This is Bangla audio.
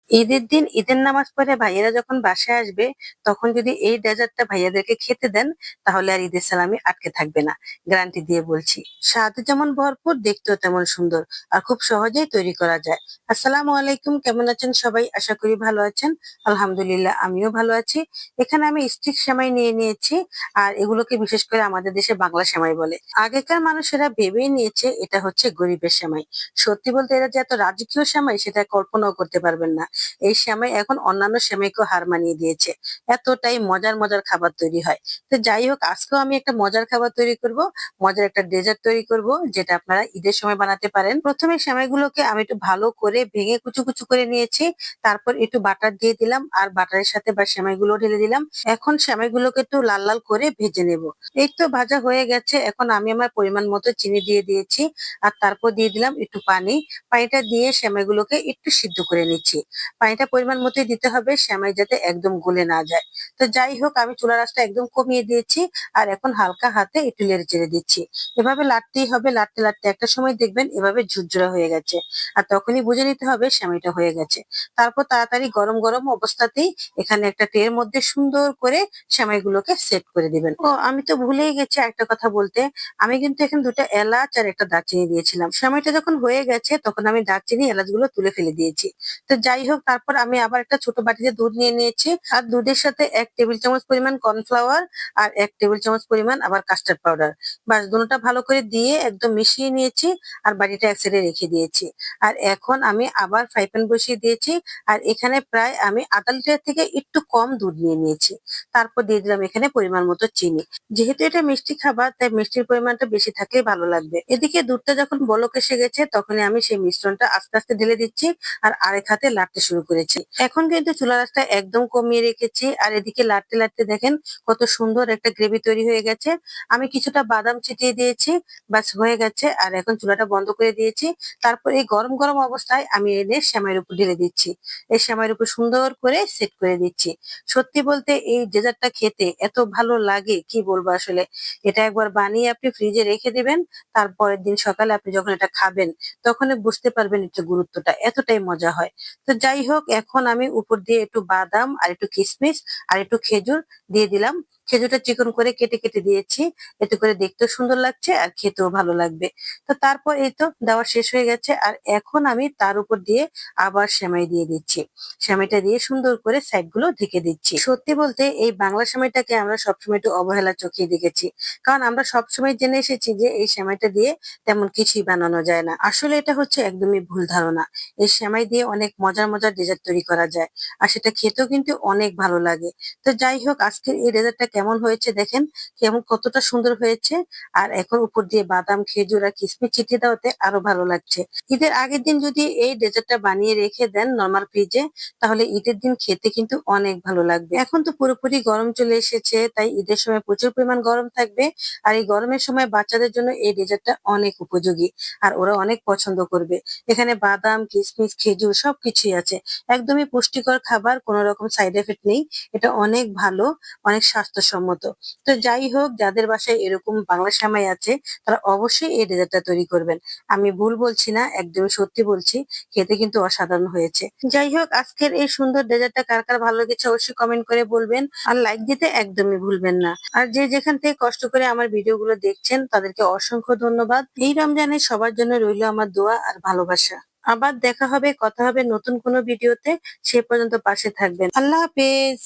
ঈদের দিন ঈদের নামাজ পড়ে ভাইয়েরা যখন বাসায় আসবে, তখন যদি এই ডেজার্টটা ভাইয়াদেরকে খেতে দেন, তাহলে আর ঈদের সালামি আটকে থাকবে না। গ্যারান্টি দিয়ে বলছি। স্বাদে যেমন ভরপুর, দেখতেও তেমন সুন্দর, আর খুব সহজেই তৈরি করা যায়। আসসালামু আলাইকুম, কেমন আছেন সবাই? আশা করি ভালো আছেন। আলহামদুলিল্লাহ, আমিও ভালো আছি। এখানে আমি স্টিক সেমাই নিয়ে নিয়েছি, আর এগুলোকে বিশেষ করে আমাদের দেশে বাংলা সেমাই বলে। আগেকার মানুষেরা ভেবেই নিয়েছে এটা হচ্ছে গরিবের সেমাই। সত্যি বলতে এরা যে এত রাজকীয় সেমাই, সেটা কল্পনাও করতে পারবেন না। এই সেমাই এখন অন্যান্য সেমাইকেও হার মানিয়ে দিয়েছে। এতটাই মজার মজার খাবার তৈরি হয়। তো যাই হোক, আজকেও আমি একটা মজার খাবার তৈরি করব, মজার একটা ডেজার্ট তৈরি করব, যেটা আপনারা ঈদের সময় বানাতে পারেন। প্রথমে সেমাইগুলোকে আমি একটু ভালো করে ভেঙে কুচু কুচু করে নিয়েছি। তারপর একটু বাটার দিয়ে দিলাম, আর বাটারের সাথে বা সেমাইগুলো ঢেলে দিলাম। এখন সেমাইগুলোকে একটু লাল লাল করে ভেজে নেব। এই তো ভাজা হয়ে গেছে। এখন আমি আমার পরিমাণ মতো চিনি দিয়ে দিয়েছি, আর তারপর দিয়ে দিলাম একটু পানি। পানিটা দিয়ে সেমাইগুলোকে একটু সিদ্ধ করে নিচ্ছি। পানিটা পরিমাণ মতোই দিতে হবে, সেমাই যাতে একদম গলে না যায়। তো যাই হোক, আমি চুলার আঁচটা একদম কমিয়ে দিয়েছি, আর এখন হালকা হাতে একটু নেড়ে চেড়ে দিচ্ছি। এভাবে লাড়তেই হবে, লাড়তে লাড়তে একটা সময় দেখবেন এভাবে ঝুরঝুরা হয়ে গেছে। আর তখনই বুঝে নিতে হবে সেমাইটা হয়ে গেছে। তারপর তাড়াতাড়ি গরম গরম অবস্থাতেই এখানে একটা ট্রের মধ্যে সুন্দর করে সেমাইগুলোকে সেট করে দিবেন। ও, আমি তো ভুলেই গেছি একটা কথা বলতে। আমি কিন্তু এখানে দুটো এলাচ আর একটা দারচিনি দিয়েছিলাম। সেমাইটা যখন হয়ে গেছে, তখন আমি দারচিনি এলাচগুলো তুলে ফেলে দিয়েছি। তো যাই হোক, তারপর আমি আবার একটা ছোট বাটিতে দুধ নিয়ে নিয়েছি, আর দুধের সাথে 1 টেবিল চামচ পরিমাণ কর্নফ্লাওয়ার, আর 1 টেবিল চামচ পরিমাণ আবার কাস্টার্ড পাউডার। বাস, দুটোটা ভালো করে দিয়ে একদম মিশিয়ে নিয়েছি, আর বাটিটা এক সাইডে রেখে দিয়েছি। আর এখন আমি আবার ফ্রাই প্যান বসিয়ে দিয়েছি, আর এখানে প্রায় আমি আধা লিটার থেকে একটু কম দুধ নিয়ে নিয়েছি। তারপর দিয়ে দিলাম এখানে পরিমাণ মতো চিনি। যেহেতু এটা মিষ্টি খাবার, তাই মিষ্টির পরিমাণটা বেশি থাকলেই ভালো লাগবে। এদিকে দুধটা যখন বলক এসে গেছে, তখনই আমি সেই মিশ্রণটা আস্তে আস্তে ঢেলে দিচ্ছি, আর আরেক হাতে লাড়তে শুরু করেছি। এখন কিন্তু চুলার আঁচটা একদম কমিয়ে রেখেছি, আর এদিকে লাড়তে লাড়তে দেখেন কত সুন্দর একটা গ্রেভি তৈরি হয়ে গেছে। আমি কিছুটা বাদাম ছিটিয়ে দিয়েছি, বাস হয়ে গেছে। আর এখন চুলাটা বন্ধ করে দিয়েছি। তারপর এই গরম গরম অবস্থায় আমি এনে সেমাইয়ের উপর ঢেলে দিচ্ছি। এই সেমাইয়ের উপর সুন্দর করে সেট করে দিচ্ছি। সত্যি বলতে এই ডেজার্টটা খেতে এত ভালো লাগে, কি বলবো আসলে। এটা একবার বানিয়ে আপনি ফ্রিজে রেখে দিবেন, তারপরের দিন সকালে আপনি যখন এটা খাবেন, তখনই বুঝতে পারবেন এটার গুরুত্বটা, এতটাই মজা হয়। তো যাই হোক, এখন আমি উপর দিয়ে একটু বাদাম আর একটু কিশমিশ আর একটু খেজুর দিয়ে দিলাম। খেজুরটা চিকন করে কেটে কেটে দিয়েছি। এতে করে দেখতেও সুন্দর লাগছে, আর খেতেও ভালো লাগবে। তো তারপর এই তো দেওয়া শেষ হয়ে গেছে, আর এখন আমি তার উপর দিয়ে আবার সেমাই দিয়ে দিচ্ছি। সেমাইটা দিয়ে সুন্দর করে সাইড গুলো ঢেকে দিচ্ছি। সত্যি বলতে এই বাংলা সেমাইটাকে আমরা সবসময় একটু অবহেলা চোখে দেখেছি। কারণ আমরা সবসময় জেনে এসেছি যে এই সেমাইটা দিয়ে তেমন কিছুই বানানো যায় না। আসলে এটা হচ্ছে একদমই ভুল ধারণা। এই সেমাই দিয়ে অনেক মজার মজার ডেজার্ট তৈরি করা যায়, আর সেটা খেতেও কিন্তু অনেক ভালো লাগে। তো যাই হোক, আজকের এই ডেজার্টটা কেমন হয়েছে দেখেন, কেমন কতটা সুন্দর হয়েছে। আর এখন উপর দিয়ে বাদাম, খেজুর আর কিশমিশ ছিটিয়ে দেওয়াতে আরো ভালো লাগছে। ঈদের আগের দিন যদি এই ডেজার্টটা বানিয়ে রেখে দেন নরমাল ফ্রিজে, তাহলে ঈদের দিন খেতে কিন্তু অনেক ভালো লাগবে। এখন তো পুরোপুরি গরম চলে এসেছে, তাই ঈদের সময় প্রচুর পরিমাণ গরম থাকবে। আর এই গরমের সময় বাচ্চাদের জন্য এই ডেজার্টটা অনেক উপযোগী, আর ওরা অনেক পছন্দ করবে। এখানে বাদাম, কিশমিশ, খেজুর সবকিছুই আছে। একদমই পুষ্টিকর খাবার, কোনো রকম সাইড এফেক্ট নেই। এটা অনেক ভালো, অনেক স্বাস্থ্যসম্মত। তো যাই হোক, যাদের বাসায় এরকম বাংলা সেমাই আছে, তারা অবশ্যই এই ডেজার্টটা তৈরি করবেন। আমি ভুল বলছি না, একদমই সত্যি বলছি। খেতে কিন্তু অসাধারণ হয়েছে। যাই হোক, আজকের এই সুন্দর ডেজার্টটা কার কার ভালো লেগেছে অবশ্যই কমেন্ট করে বলবেন, আর লাইক দিতে একদমই ভুলবেন না। আর যে যেখান থেকে কষ্ট করে আমার ভিডিওগুলো দেখছেন, তাদেরকে অসংখ্য ধন্যবাদ। এই রমজানে সবার জন্য রইলো আমার দোয়া আর ভালোবাসা। আবার দেখা হবে, কথা হবে নতুন কোনো ভিডিওতে। সে পর্যন্ত পাশে থাকবেন। আল্লাহ হাফেজ।